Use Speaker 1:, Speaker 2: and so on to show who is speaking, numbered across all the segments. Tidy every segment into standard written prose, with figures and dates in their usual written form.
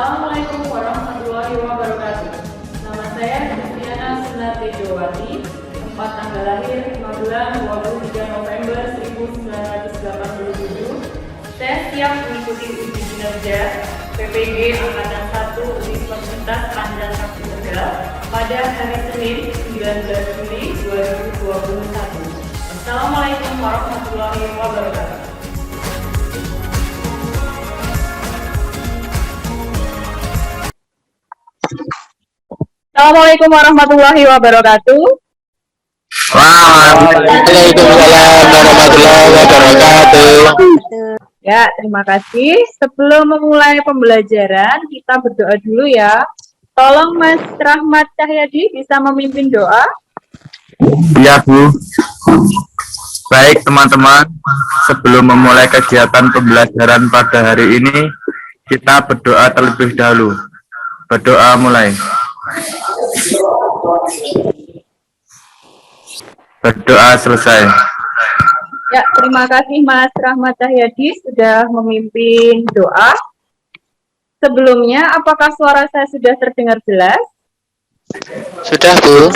Speaker 1: Assalamualaikum warahmatullahi wabarakatuh. Nama saya Kristiana Sunarti Jowati, tempat tanggal lahir 5 bulan 23 November 1987. Saya siap mengikuti uji kinerja PPG Angkatan 1 Universitas Andalas Tegal pada hari Senin 19 Juli 2021. Assalamualaikum warahmatullahi wabarakatuh. Assalamualaikum warahmatullahi wabarakatuh.
Speaker 2: Waalaikumsalam warahmatullahi wabarakatuh.
Speaker 1: Ya, terima kasih. Sebelum memulai pembelajaran, kita berdoa dulu ya. Tolong Mas Rahmat Cahyadi bisa memimpin doa.
Speaker 2: Ya, Bu. Baik, teman-teman. Sebelum memulai kegiatan pembelajaran pada hari ini, kita berdoa terlebih dahulu. Berdoa mulai. Berdoa selesai.
Speaker 1: Ya, terima kasih Mas Rahmat Cahyadi sudah memimpin doa. Sebelumnya, apakah suara saya sudah terdengar jelas?
Speaker 2: Sudah, Bu.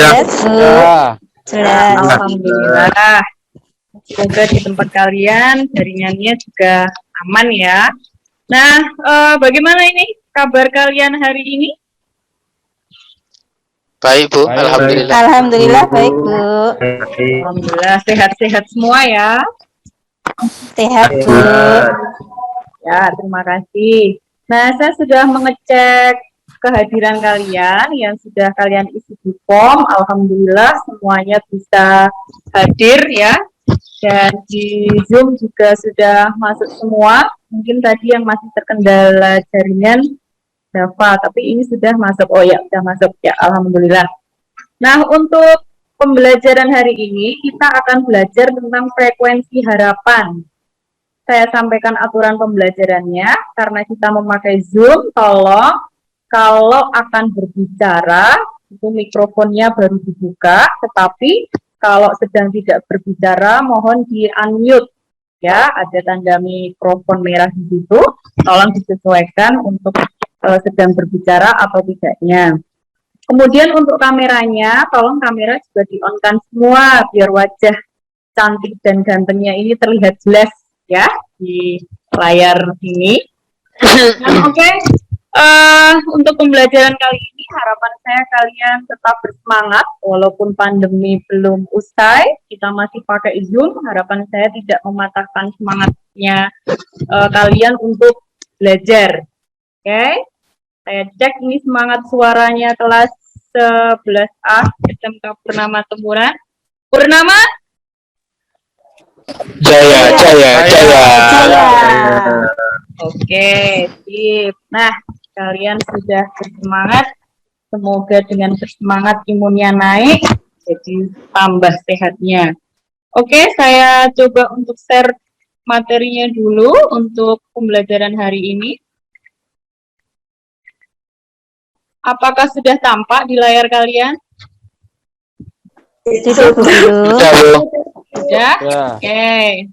Speaker 3: Sudah.
Speaker 1: Alhamdulillah. Semoga di tempat kalian jaringannya juga aman ya. Nah, bagaimana ini kabar kalian hari ini?
Speaker 2: Baik, Bu. Alhamdulillah.
Speaker 3: Alhamdulillah baik, Bu.
Speaker 1: Alhamdulillah sehat-sehat semua ya.
Speaker 3: Sehat, Bu.
Speaker 1: Ya, terima kasih. Nah, saya sudah mengecek kehadiran kalian yang sudah kalian isi di form. Alhamdulillah semuanya bisa hadir ya. Dan di Zoom juga sudah masuk semua. Mungkin tadi yang masih terkendala jaringan Java, tapi ini sudah masuk. Oh ya, sudah masuk ya, alhamdulillah. Nah, untuk pembelajaran hari ini kita akan belajar tentang frekuensi harapan. Saya sampaikan aturan pembelajarannya karena kita memakai Zoom. Tolong kalau akan berbicara itu mikrofonnya baru dibuka, tetapi kalau sedang tidak berbicara mohon di unmute ya, ada tanda mikrofon merah di situ. Tolong disesuaikan untuk sedang berbicara atau tidaknya. Kemudian untuk kameranya, tolong kamera juga di-on-kan semua biar wajah cantik dan gantengnya ini terlihat jelas ya di layar ini. Nah, Oke. Untuk pembelajaran kali ini harapan saya kalian tetap bersemangat walaupun pandemi belum usai, kita masih pakai Zoom. Harapan saya tidak mematahkan semangatnya kalian untuk belajar. Oke. Saya cek ini semangat suaranya kelas 11A SMK Purnama Tempuran. Purnama?
Speaker 2: Jaya.
Speaker 1: Oke, sip. Nah, kalian sudah bersemangat. Semoga dengan bersemangat imunnya naik, jadi tambah sehatnya. Oke, saya coba untuk share materinya dulu untuk pembelajaran hari ini. Apakah sudah tampak di layar kalian?
Speaker 3: Sudah, Bu.
Speaker 1: Sudah? Oke.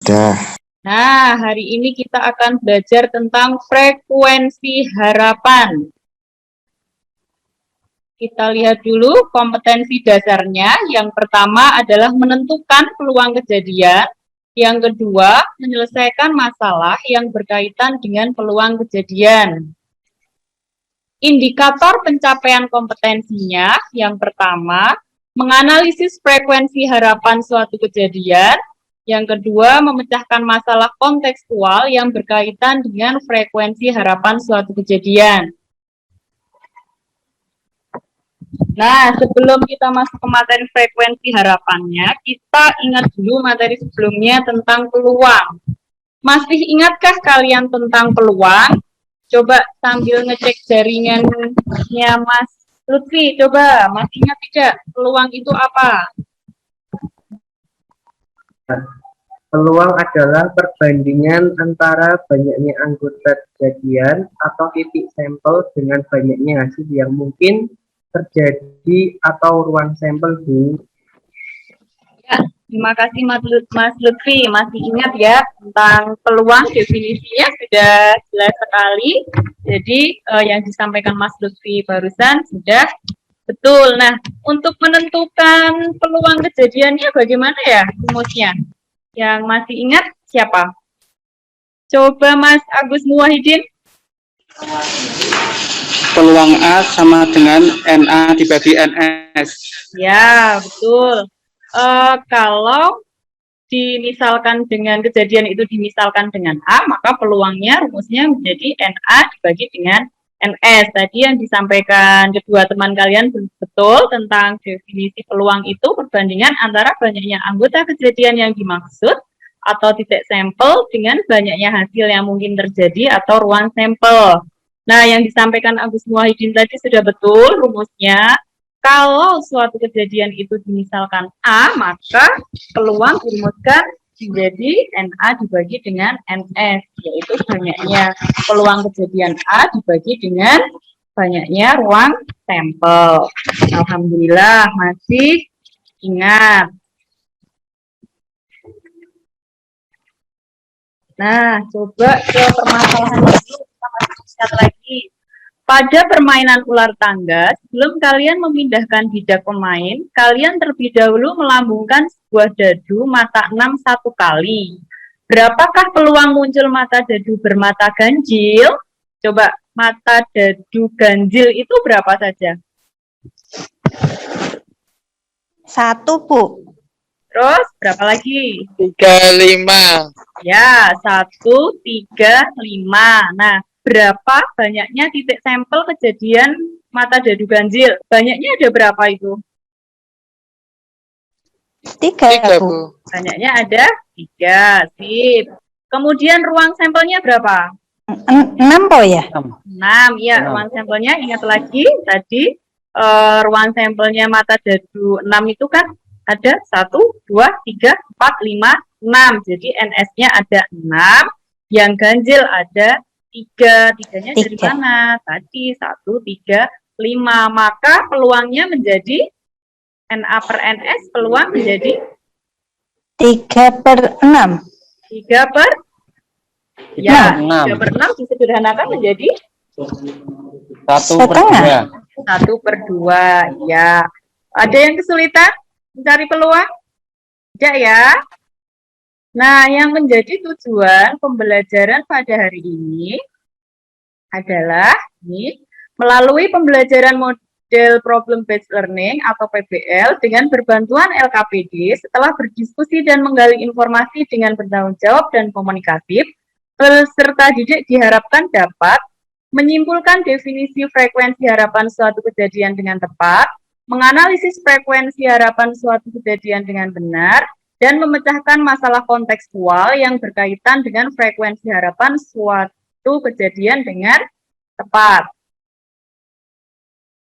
Speaker 2: Sudah.
Speaker 1: Nah, hari ini kita akan belajar tentang frekuensi harapan. Kita lihat dulu kompetensi dasarnya. Yang pertama adalah menentukan peluang kejadian. Yang kedua, menyelesaikan masalah yang berkaitan dengan peluang kejadian. Indikator pencapaian kompetensinya, yang pertama, menganalisis frekuensi harapan suatu kejadian. Yang kedua, memecahkan masalah kontekstual yang berkaitan dengan frekuensi harapan suatu kejadian. Nah, sebelum kita masuk ke materi frekuensi harapannya, kita ingat dulu materi sebelumnya tentang peluang. Masih ingatkah kalian tentang peluang? Coba sambil ngecek jaringannya Mas Lutfi, coba masih ingat tidak peluang itu apa?
Speaker 4: Peluang adalah perbandingan antara banyaknya anggota kejadian atau titik sampel dengan banyaknya hasil yang mungkin terjadi atau ruang sampel, Bu.
Speaker 1: Ya, terima kasih Mas Lutfi, masih ingat ya tentang peluang, definisinya sudah jelas sekali. Jadi yang disampaikan Mas Lutfi barusan sudah betul. Nah, untuk menentukan peluang kejadiannya bagaimana ya rumusnya? Yang masih ingat siapa? Coba Mas Agus Muwahidin.
Speaker 5: Peluang A sama dengan NA dibagi NS.
Speaker 1: Ya, betul. Kalau dimisalkan dengan kejadian itu dimisalkan dengan A, maka peluangnya rumusnya menjadi NA dibagi dengan NS. Tadi yang disampaikan kedua teman kalian betul tentang definisi peluang itu perbandingan antara banyaknya anggota kejadian yang dimaksud atau titik sampel dengan banyaknya hasil yang mungkin terjadi atau ruang sampel. Nah, yang disampaikan Agus Muwahidin tadi sudah betul rumusnya. Kalau suatu kejadian itu dimisalkan A, maka peluang dirumuskan menjadi NA dibagi dengan NS, yaitu banyaknya peluang kejadian A dibagi dengan banyaknya ruang sampel. Alhamdulillah masih ingat. Nah, coba ke permasalahan dulu, kita masih lihat lagi. Pada permainan ular tangga, sebelum kalian memindahkan bidak pemain, kalian terlebih dahulu melambungkan sebuah dadu mata 6 satu kali. Berapakah peluang muncul mata dadu bermata ganjil? Coba, mata dadu ganjil itu berapa saja?
Speaker 3: 1, Bu.
Speaker 1: Terus, berapa lagi?
Speaker 2: 35.
Speaker 1: Ya, 1, 3, 5. Nah, berapa banyaknya titik sampel kejadian mata dadu ganjil? Banyaknya ada berapa itu?
Speaker 3: 3, Bu.
Speaker 2: Bu.
Speaker 1: Banyaknya ada 3. Sip. Kemudian ruang sampelnya berapa?
Speaker 3: 6, Po ya?
Speaker 1: 6. Ya, ruang sampelnya ingat lagi tadi ruang sampelnya mata dadu 6 itu kan ada 1, 2, 3, 4, 5, 6. Jadi NS-nya ada 6. Yang ganjil ada 3. 3-nya dari mana? Tadi 1, 3, 5. Maka peluangnya menjadi NA per NS peluang menjadi
Speaker 3: 3/6.
Speaker 1: 3 per ya,
Speaker 5: 6.
Speaker 1: 3 per 6 disederhanakan menjadi
Speaker 5: 1/2.
Speaker 1: 1/2. Ya. Ada yang kesulitan mencari peluang? Tidak ya? Nah, yang menjadi tujuan pembelajaran pada hari ini adalah ini, melalui pembelajaran model problem based learning atau PBL dengan berbantuan LKPD setelah berdiskusi dan menggali informasi dengan bertanggung jawab dan komunikatif, peserta didik diharapkan dapat menyimpulkan definisi frekuensi harapan suatu kejadian dengan tepat, menganalisis frekuensi harapan suatu kejadian dengan benar, dan memecahkan masalah kontekstual yang berkaitan dengan frekuensi harapan suatu kejadian dengan tepat.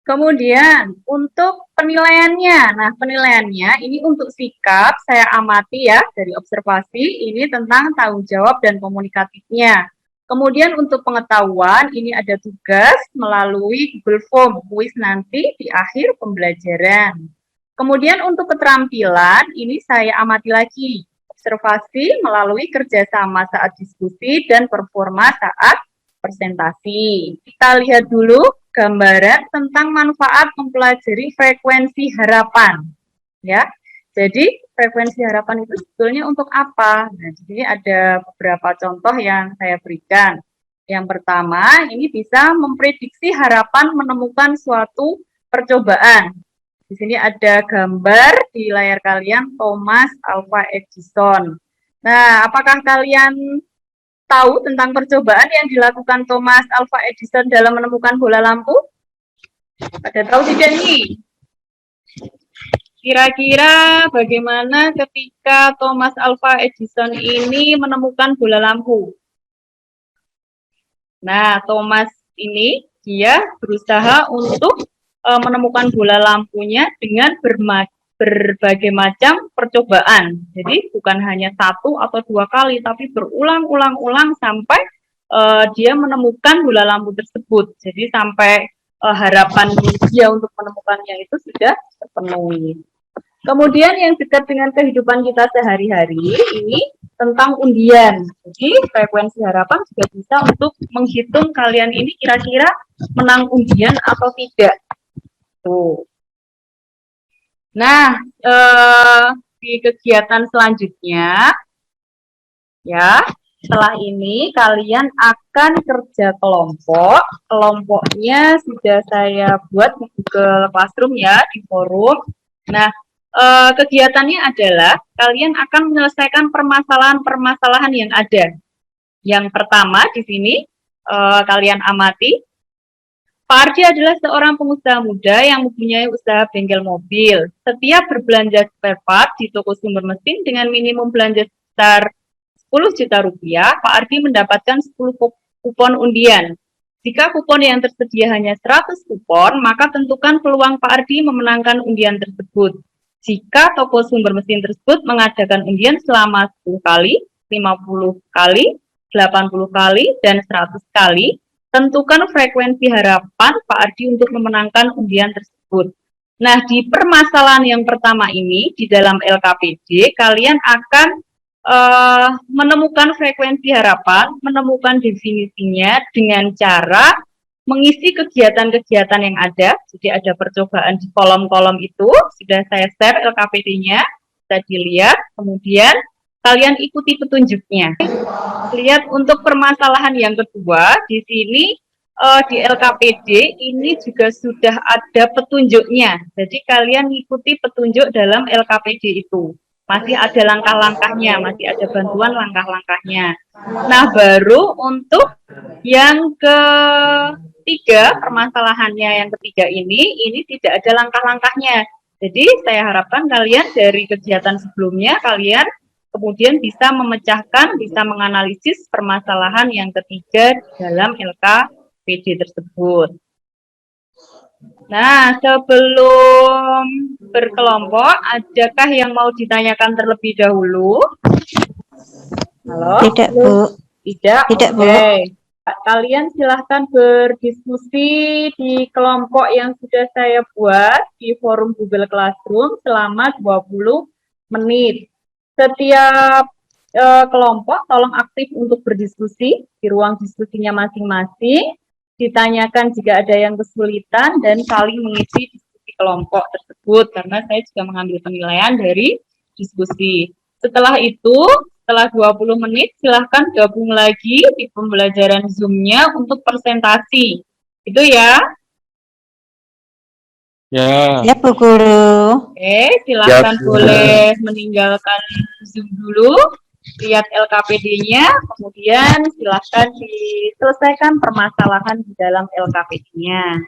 Speaker 1: Kemudian untuk penilaiannya, nah penilaiannya ini untuk sikap saya amati ya dari observasi ini tentang tanggung jawab dan komunikatifnya. Kemudian untuk pengetahuan ini ada tugas melalui Google Form kuis nanti di akhir pembelajaran. Kemudian untuk keterampilan ini saya amati lagi observasi melalui kerjasama saat diskusi dan performa saat presentasi. Kita lihat dulu gambaran tentang manfaat mempelajari frekuensi harapan. Ya, jadi frekuensi harapan itu sebetulnya untuk apa? Nah, di sini ada beberapa contoh yang saya berikan. Yang pertama, ini bisa memprediksi harapan menemukan suatu percobaan. Di sini ada gambar di layar kalian Thomas Alva Edison. Nah, apakah kalian tahu tentang percobaan yang dilakukan Thomas Alva Edison dalam menemukan bola lampu? Pada tahu tidak nih? Kira-kira bagaimana ketika Thomas Alva Edison ini menemukan bola lampu? Nah, Thomas ini dia berusaha untuk menemukan bola lampunya dengan berbagai macam percobaan. Jadi bukan hanya 1 atau 2 kali, tapi berulang-ulang sampai dia menemukan bola lampu tersebut. Jadi sampai harapan dia untuk menemukannya itu sudah terpenuhi. Kemudian yang dekat dengan kehidupan kita sehari-hari ini tentang undian. Jadi frekuensi harapan juga bisa untuk menghitung kalian ini kira-kira menang undian atau tidak. Tuh. Nah, di kegiatan selanjutnya, ya, setelah ini kalian akan kerja kelompok. Kelompoknya sudah saya buat di Google Classroom ya, di forum. Nah, kegiatannya adalah kalian akan menyelesaikan permasalahan-permasalahan yang ada. Yang pertama di sini kalian amati, Pak Ardi adalah seorang pengusaha muda yang mempunyai usaha bengkel mobil. Setiap berbelanja spare part di toko sumber mesin dengan minimum belanja sekitar 10 juta rupiah, Pak Ardi mendapatkan 10 kupon undian. Jika kupon yang tersedia hanya 100 kupon, maka tentukan peluang Pak Ardi memenangkan undian tersebut. Jika toko sumber mesin tersebut mengadakan undian selama 10 kali, 50 kali, 80 kali, dan 100 kali, tentukan frekuensi harapan Pak Ardi untuk memenangkan undian tersebut. Nah, di permasalahan yang pertama ini, di dalam LKPD, kalian akan menemukan frekuensi harapan, menemukan definisinya dengan cara mengisi kegiatan-kegiatan yang ada. Jadi ada percobaan di kolom-kolom itu, sudah saya share LKPD-nya, bisa dilihat. Kemudian kalian ikuti petunjuknya. Lihat untuk permasalahan yang kedua, di sini di LKPD ini juga sudah ada petunjuknya. Jadi kalian ikuti petunjuk dalam LKPD itu. Masih ada langkah-langkahnya, masih ada bantuan langkah-langkahnya. Nah, baru untuk yang ketiga, permasalahannya yang ketiga ini tidak ada langkah-langkahnya. Jadi saya harapkan kalian dari kegiatan sebelumnya, kalian kemudian bisa memecahkan, bisa menganalisis permasalahan yang ketiga dalam LKPD tersebut. Nah, sebelum berkelompok, adakah yang mau ditanyakan terlebih dahulu? Halo?
Speaker 3: Tidak, Bu.
Speaker 1: Tidak?
Speaker 3: Tidak, Bu.
Speaker 1: Oke. Kalian silahkan berdiskusi di kelompok yang sudah saya buat di forum Google Classroom selama 20 menit. Setiap kelompok tolong aktif untuk berdiskusi di ruang diskusinya masing-masing. Ditanyakan jika ada yang kesulitan dan saling mengisi diskusi kelompok tersebut karena saya juga mengambil penilaian dari diskusi. Setelah itu, setelah 20 menit silahkan gabung lagi di pembelajaran Zoom-nya untuk presentasi. Itu ya.
Speaker 2: Ya.
Speaker 3: Ya, Bu Guru.
Speaker 1: Oke, silahkan
Speaker 2: Ya, Bu.
Speaker 1: boleh meninggalkan Zoom dulu. Lihat LKPD-nya, kemudian silahkan diselesaikan permasalahan di dalam LKPD-nya.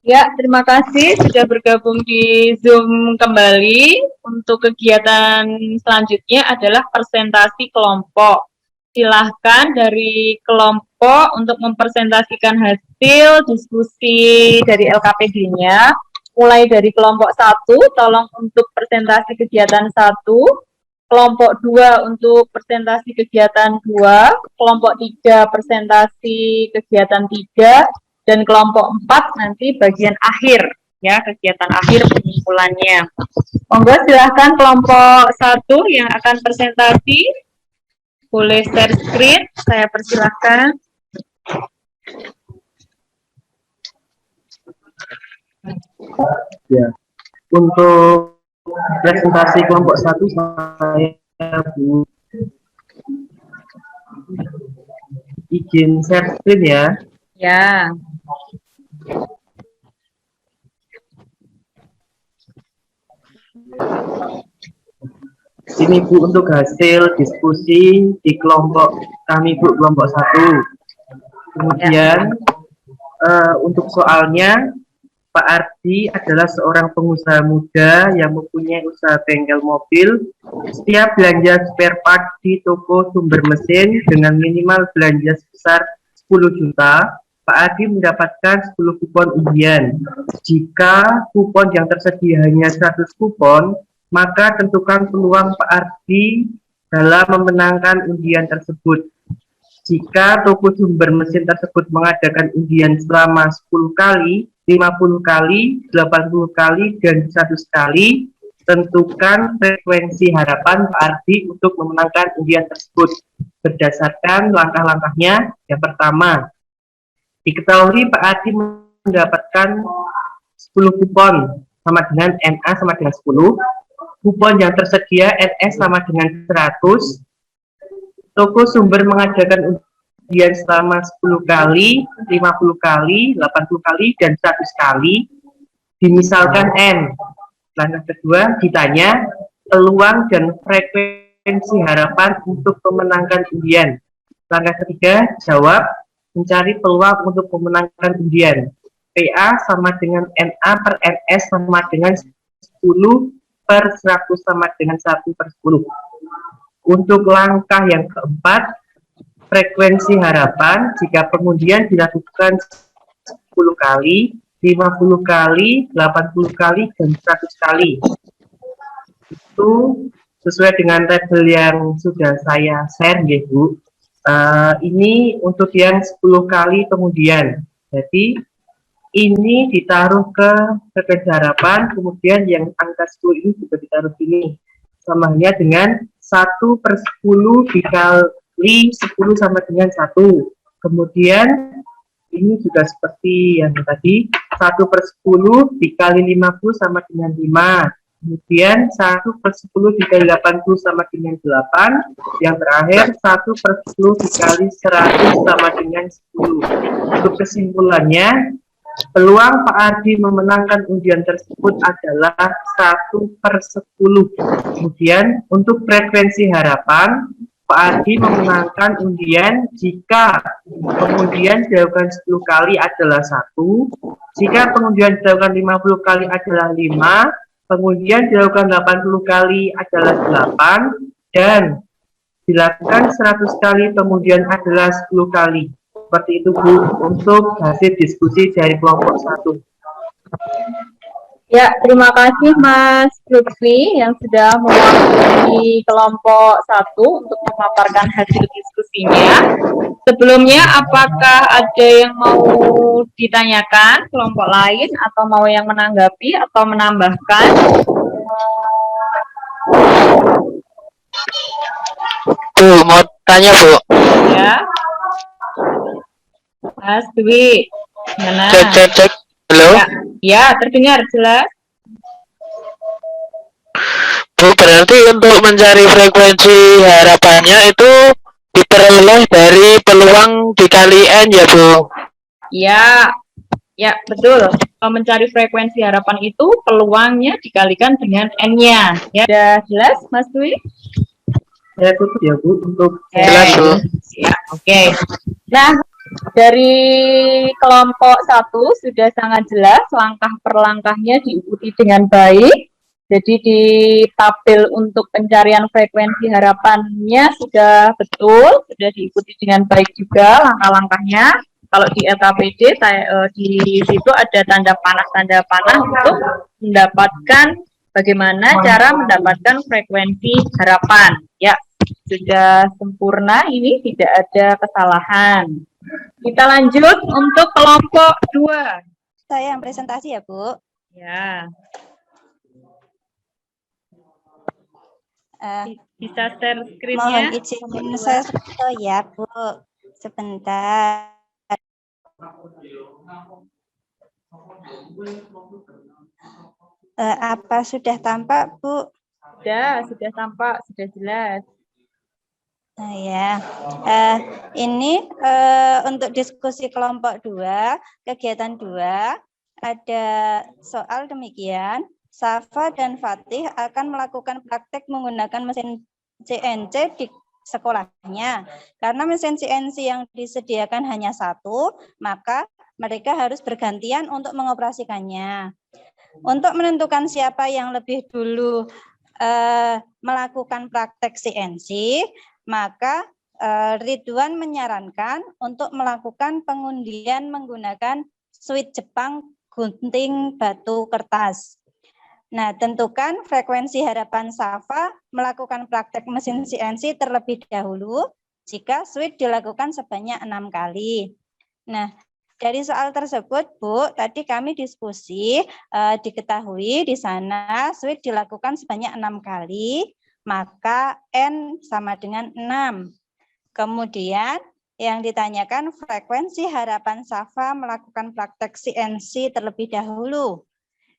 Speaker 1: Ya, terima kasih sudah bergabung di Zoom kembali. Untuk kegiatan selanjutnya adalah presentasi kelompok. Silahkan dari kelompok untuk mempresentasikan hasil diskusi dari LKPD-nya. Mulai dari kelompok 1, tolong untuk presentasi kegiatan 1. Kelompok 2 untuk presentasi kegiatan 2. Kelompok 3 presentasi kegiatan 3. Dan kelompok 4 nanti bagian akhir, ya, kegiatan akhir penyimpulannya. Monggo silahkan kelompok 1 yang akan presentasi, boleh share screen, saya persilahkan.
Speaker 4: Ya, untuk presentasi kelompok 1 saya Bu izin share screen ya.
Speaker 1: Ya.
Speaker 4: Ini Bu untuk hasil diskusi di kelompok kami Bu, kelompok 1. Kemudian untuk soalnya, Pak Ardi adalah seorang pengusaha muda yang mempunyai usaha bengkel mobil. Setiap belanja spare part di toko sumber mesin dengan minimal belanja sebesar 10 juta, Pak Ardi mendapatkan 10 kupon undian. Jika kupon yang tersedia hanya 100 kupon, maka tentukan peluang Pak Ardi dalam memenangkan undian tersebut. Jika toko sumber mesin tersebut mengadakan undian selama 10 kali, 50 kali, 80 kali, dan 100 kali, tentukan frekuensi harapan Pak Ardi untuk memenangkan undian tersebut. Berdasarkan langkah-langkahnya, yang pertama, diketahui Pak Ardi mendapatkan 10 kupon sama dengan NA sama dengan 10, kupon yang tersedia NS sama dengan 100, toko sumber mengadakan undian selama 10 kali, 50 kali, 80 kali, dan 100 kali, dimisalkan N. Langkah kedua, ditanya peluang dan frekuensi harapan untuk memenangkan undian. Langkah ketiga, jawab, mencari peluang untuk memenangkan undian. PA sama dengan NA per NS sama dengan 10 per 100 sama dengan 1 per 10. Untuk langkah yang keempat, frekuensi harapan jika pengundian dilakukan 10 kali, 50 kali, 80 kali, dan 100 kali. Itu sesuai dengan tabel yang sudah saya share ya Bu. Ini untuk yang 10 kali pengundian. Jadi ini ditaruh ke frekuensi harapan, kemudian yang angka 10 ini juga ditaruh sini. Sama halnya dengan 1 per 10 dikali 10 sama dengan 1. Kemudian ini juga seperti yang tadi, 1 per 10 dikali 50 sama dengan 5. Kemudian 1 per 10 dikali 80 sama dengan 8. Yang terakhir 1 per 10 dikali 100 sama dengan 10. Untuk kesimpulannya, peluang Pak Ardi memenangkan undian tersebut adalah 1 per 10. Kemudian untuk frekuensi harapan, Pak Ardi memenangkan undian jika pengundian dilakukan 10 kali adalah 1, jika pengundian dilakukan 50 kali adalah 5, pengundian dilakukan 80 kali adalah 8, dan dilakukan 100 kali pengundian adalah 10 kali. Seperti itu Bu, untuk hasil diskusi dari kelompok 1.
Speaker 1: Ya, terima kasih Mas Lutfi yang sudah mewakili kelompok 1 untuk memaparkan hasil diskusinya. Sebelumnya, apakah ada yang mau ditanyakan kelompok lain atau mau yang menanggapi atau menambahkan?
Speaker 2: Bu, mau tanya Bu.
Speaker 1: Ya, Mas Dwi, gimana?
Speaker 2: Cek. Halo.
Speaker 1: Ya, terdengar jelas.
Speaker 2: Bu, berarti untuk mencari frekuensi harapannya itu diperoleh dari peluang dikali N ya Bu?
Speaker 1: Ya, betul. Mencari frekuensi harapan itu peluangnya dikalikan dengan N-nya. Ya, sudah jelas Mas Dwi?
Speaker 4: Saya tutup ya Bu untuk
Speaker 2: jelas Bu.
Speaker 1: Ya, oke. Nah, Dari kelompok 1 sudah sangat jelas langkah per langkahnya diikuti dengan baik. Jadi di tabel untuk pencarian frekuensi harapannya sudah betul, sudah diikuti dengan baik juga langkah-langkahnya. Kalau di LKPD di situ ada tanda panah untuk mendapatkan bagaimana cara mendapatkan frekuensi harapan. Ya, sudah sempurna ini, tidak ada kesalahan. Kita lanjut untuk kelompok 2.
Speaker 6: Saya yang presentasi ya, Bu.
Speaker 1: Ya, bisa share
Speaker 6: Mohon
Speaker 1: screen-nya.
Speaker 6: izin saya foto ya, Bu. Sebentar. Apa sudah tampak, Bu?
Speaker 1: Sudah tampak, sudah jelas.
Speaker 6: Nah, ya. Ini untuk diskusi kelompok 2, kegiatan 2, ada soal demikian. Safa dan Fatih akan melakukan praktek menggunakan mesin CNC di sekolahnya. Karena mesin CNC yang disediakan hanya satu, maka mereka harus bergantian untuk mengoperasikannya. Untuk menentukan siapa yang lebih dulu melakukan praktek CNC, maka Ridwan menyarankan untuk melakukan pengundian menggunakan switch Jepang gunting batu kertas. Nah, tentukan frekuensi harapan Safa melakukan praktek mesin CNC terlebih dahulu jika switch dilakukan sebanyak 6 kali. Nah, dari soal tersebut, Bu, tadi kami diskusi, diketahui di sana switch dilakukan sebanyak 6 kali, maka N sama dengan 6. Kemudian yang ditanyakan frekuensi harapan Safa melakukan praktek CNC terlebih dahulu.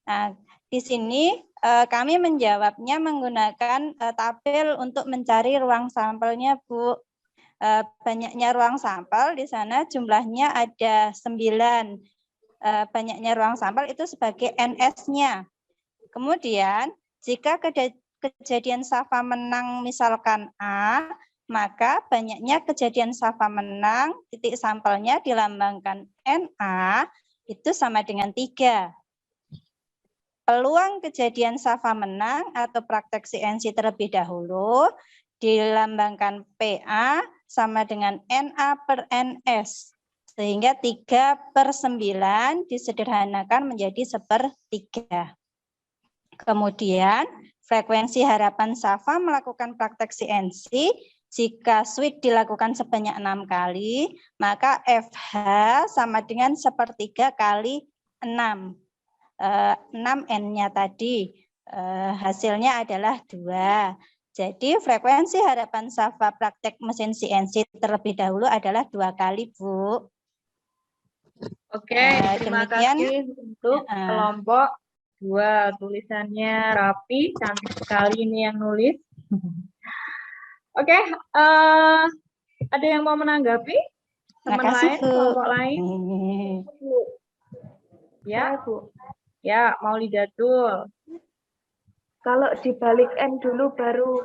Speaker 6: Nah, di sini kami menjawabnya menggunakan tabel untuk mencari ruang sampelnya, Bu. Banyaknya ruang sampel di sana jumlahnya ada 9. Banyaknya ruang sampel itu sebagai NS-nya. Kemudian jika kejadian Safa menang misalkan A, maka banyaknya kejadian Safa menang titik sampelnya dilambangkan NA itu sama dengan 3. Peluang kejadian Safa menang atau praktek CNC terlebih dahulu dilambangkan PA sama dengan NA per NS. Sehingga 3/9 disederhanakan menjadi 1/3. Kemudian frekuensi harapan Safa melakukan praktek CNC jika switch dilakukan sebanyak 6 kali, maka FH sama dengan 1/3 kali 6. 6 N-nya tadi hasilnya adalah 2. Jadi frekuensi harapan Safa praktek mesin CNC terlebih dahulu adalah 2 kali, Bu.
Speaker 1: Oke, terima kasih untuk kelompok 2. Tulisannya rapi, cantik sekali ini yang nulis. Oke, ada yang mau menanggapi? Teman lain, kelompok lain? Ya, Bu. Ya, Maulidatul.
Speaker 7: Kalau dibalik N dulu baru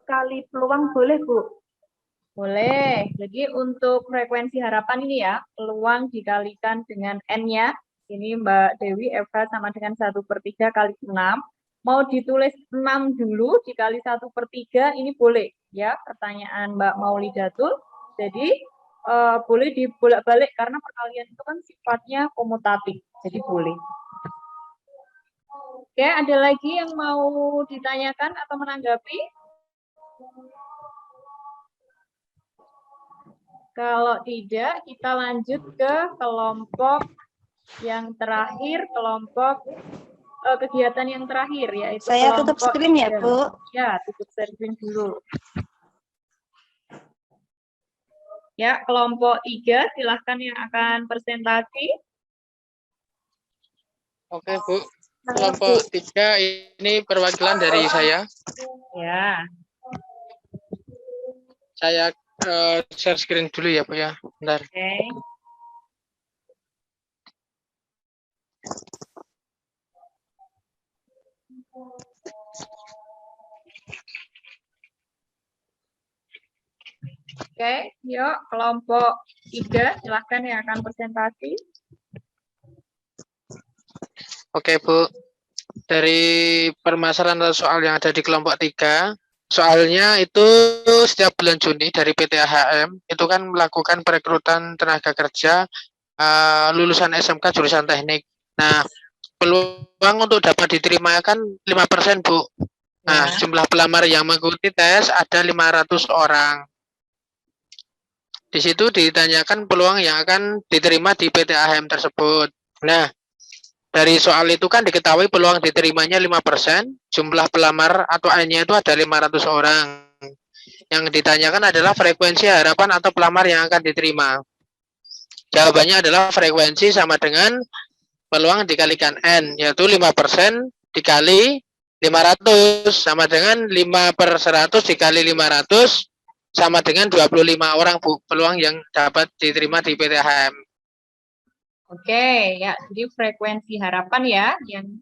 Speaker 7: kali peluang boleh, Bu?
Speaker 1: Boleh. Jadi untuk frekuensi harapan ini ya, peluang dikalikan dengan N-nya. Ini Mbak Dewi, FH sama dengan 1/3 kali 6. Mau ditulis 6 dulu dikali 1/3, ini boleh. Ya, pertanyaan Mbak Maulidatul. Jadi boleh dibolak-balik karena perkalian itu kan sifatnya komutatif. Jadi boleh. Oke, ada lagi yang mau ditanyakan atau menanggapi? Kalau tidak, kita lanjut ke kelompok yang terakhir, kelompok kegiatan yang terakhir, yaitu
Speaker 6: saya tutup screen ya, Bu.
Speaker 1: Ya, tutup screen dulu. Ya, kelompok 3, silahkan yang akan presentasi.
Speaker 2: Oke, Bu. Kelompok 3 ini perwakilan dari saya.
Speaker 1: Ya.
Speaker 2: Saya share screen dulu ya, Bu ya. Bentar.
Speaker 1: Oke. Oke, yuk kelompok 3, silahkan yang akan presentasi.
Speaker 2: Oke, Bu. Dari permasalahan atau soal yang ada di kelompok 3, soalnya itu setiap bulan Juni dari PT AHM itu kan melakukan perekrutan tenaga kerja lulusan SMK jurusan teknik. Nah, peluang untuk dapat diterima kan 5%, Bu. Nah,
Speaker 1: Ya.
Speaker 2: jumlah pelamar yang mengikuti tes ada 500 orang. Di situ ditanyakan peluang yang akan diterima di PT AHM tersebut. Nah, dari soal itu kan diketahui peluang diterimanya 5%, jumlah pelamar atau N-nya itu ada 500 orang. Yang ditanyakan adalah frekuensi harapan atau pelamar yang akan diterima. Jawabannya adalah frekuensi sama dengan peluang dikalikan N, yaitu 5% dikali 500, sama dengan 5/100 dikali 500, sama dengan 25 orang, Bu, peluang yang dapat diterima di PT AHM.
Speaker 1: Oke, ya, jadi frekuensi harapan ya yang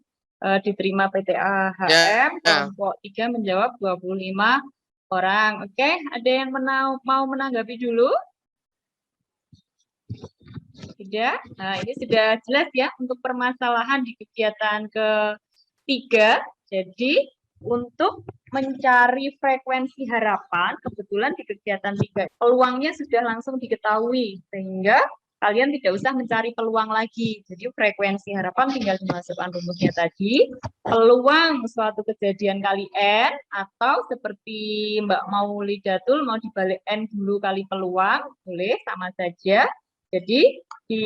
Speaker 1: diterima PT AHM,
Speaker 2: Ya.
Speaker 1: kelompok 3 menjawab 25 orang. Oke, ada yang mau menanggapi dulu? Tidak? Nah, ini sudah jelas ya untuk permasalahan di kegiatan ketiga. Jadi, untuk mencari frekuensi harapan, kebetulan di kegiatan 3, peluangnya sudah langsung diketahui, sehingga kalian tidak usah mencari peluang lagi. Jadi frekuensi harapan tinggal dimasukkan rumusnya tadi. Peluang suatu kejadian kali N, atau seperti Mbak Maulidatul mau dibalik N dulu kali peluang, boleh, sama saja. Jadi di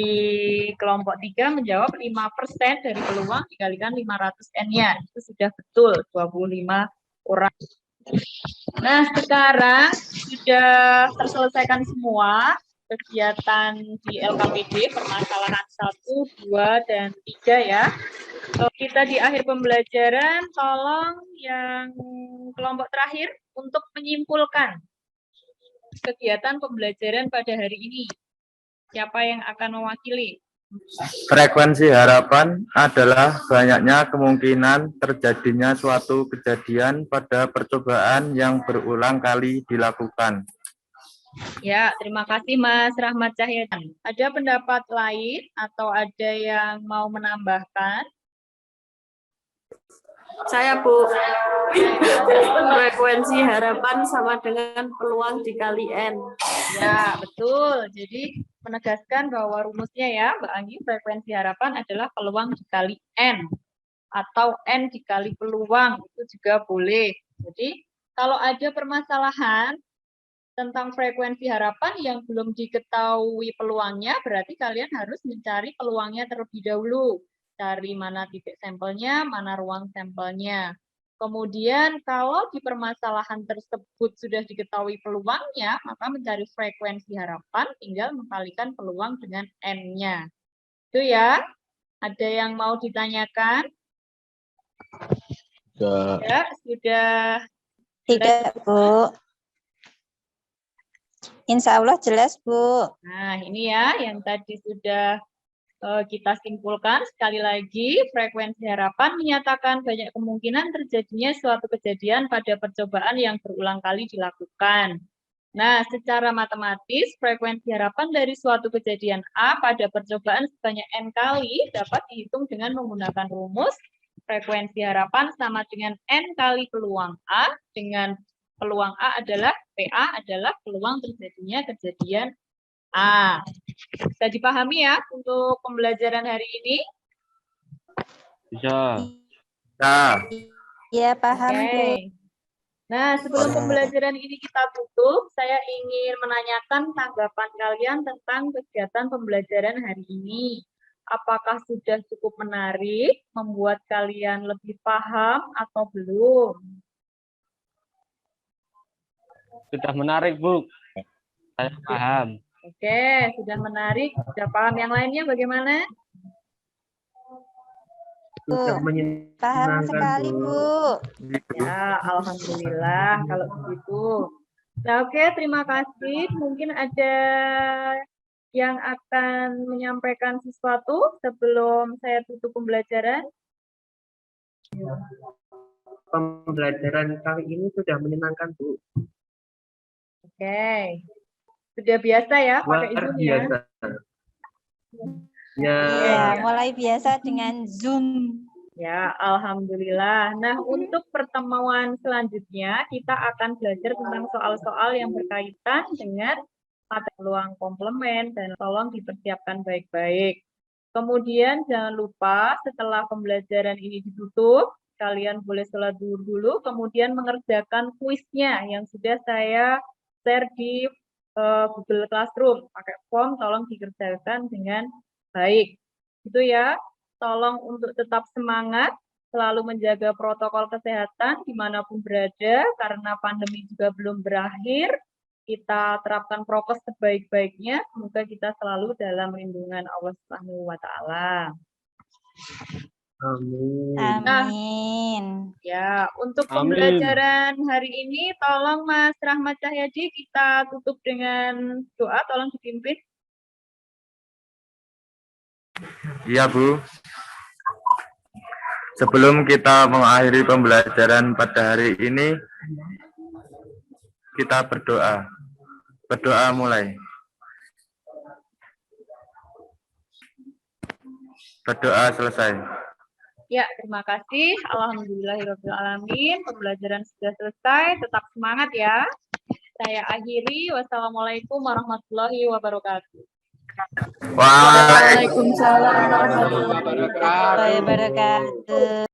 Speaker 1: kelompok 3 menjawab 5% dari peluang dikalikan 500 N-nya. Itu sudah betul, 25 orang. Nah, sekarang sudah terselesaikan semua kegiatan di LKPD, permasalahan 1, 2, dan 3 ya. Kita di akhir pembelajaran, tolong yang kelompok terakhir untuk menyimpulkan kegiatan pembelajaran pada hari ini. Siapa yang akan mewakili?
Speaker 8: Frekuensi harapan adalah banyaknya kemungkinan terjadinya suatu kejadian pada percobaan yang berulang kali dilakukan.
Speaker 1: Ya, terima kasih Mas Rahmat Cahyadi. Ada pendapat lain atau ada yang mau menambahkan?
Speaker 9: Saya, Bu. Frekuensi harapan sama dengan peluang dikali N.
Speaker 1: Ya, betul. Jadi menegaskan bahwa rumusnya ya, Mbak Anggi, frekuensi harapan adalah peluang dikali N. Atau N dikali peluang, itu juga boleh. Jadi kalau ada permasalahan tentang frekuensi harapan yang belum diketahui peluangnya, berarti kalian harus mencari peluangnya terlebih dahulu. Cari mana titik sampelnya, mana ruang sampelnya. Kemudian kalau di permasalahan tersebut sudah diketahui peluangnya, maka mencari frekuensi harapan tinggal mengkalikan peluang dengan N-nya. Itu ya. Ada yang mau ditanyakan? Ya, sudah.
Speaker 6: Tidak, Bu. Insya Allah jelas, Bu.
Speaker 1: Nah, ini ya yang tadi sudah kita simpulkan. Sekali lagi, frekuensi harapan menyatakan banyak kemungkinan terjadinya suatu kejadian pada percobaan yang berulang kali dilakukan. Nah, secara matematis, frekuensi harapan dari suatu kejadian A pada percobaan sebanyak N kali dapat dihitung dengan menggunakan rumus frekuensi harapan sama dengan N kali peluang A, dengan peluang A adalah, PA adalah peluang terjadinya kejadian A. Bisa dipahami ya untuk pembelajaran hari ini?
Speaker 8: Bisa.
Speaker 6: Ya, paham, Bu.
Speaker 1: Oke. Nah, sebelum pembelajaran ini kita tutup, saya ingin menanyakan tanggapan kalian tentang kegiatan pembelajaran hari ini. Apakah sudah cukup menarik, membuat kalian lebih paham atau belum?
Speaker 10: Sudah menarik, Bu. Saya paham.
Speaker 1: Oke, sudah menarik. Sudah paham, yang lainnya bagaimana?
Speaker 4: Sudah
Speaker 6: Paham sekali, Bu.
Speaker 1: Ya, alhamdulillah kalau begitu. Nah, oke, terima kasih. Mungkin ada yang akan menyampaikan sesuatu sebelum saya tutup pembelajaran.
Speaker 4: Pembelajaran kali ini sudah menyenangkan, Bu.
Speaker 1: Oke. Sudah biasa ya pakai
Speaker 4: Luar
Speaker 1: Zoom ya?
Speaker 4: biasa. Ya,
Speaker 6: Ya, mulai biasa dengan Zoom.
Speaker 1: Ya, alhamdulillah. Nah, untuk pertemuan selanjutnya kita akan belajar tentang soal-soal yang berkaitan dengan materi peluang komplement dan tolong dipersiapkan baik-baik. Kemudian jangan lupa setelah pembelajaran ini ditutup, kalian boleh sholat zuhur dulu, kemudian mengerjakan kuisnya yang sudah saya share di Google Classroom. Pakai form, tolong dikerjakan dengan baik. Itu ya. Tolong untuk tetap semangat, selalu menjaga protokol kesehatan dimanapun berada, karena pandemi juga belum berakhir. Kita terapkan prokes sebaik-baiknya, semoga kita selalu dalam lindungan Allah Subhanahu wa Ta'ala.
Speaker 4: amin.
Speaker 6: Amin.
Speaker 1: Ya, untuk
Speaker 10: Amin.
Speaker 1: pembelajaran hari ini, tolong Mas Rahmat Cahyadi kita tutup dengan doa, tolong dipimpin.
Speaker 8: Iya, Bu. Sebelum kita mengakhiri pembelajaran pada hari ini, kita berdoa. Berdoa mulai. Berdoa selesai.
Speaker 1: Ya, terima kasih. Alhamdulillahirrahmanirrahim. Pembelajaran sudah selesai. Tetap semangat ya. Saya akhiri. Wassalamualaikum warahmatullahi wabarakatuh.
Speaker 8: Waalaikumsalam.
Speaker 9: Waalaikumsalam warahmatullahi wabarakatuh.
Speaker 6: Wabarakatuh.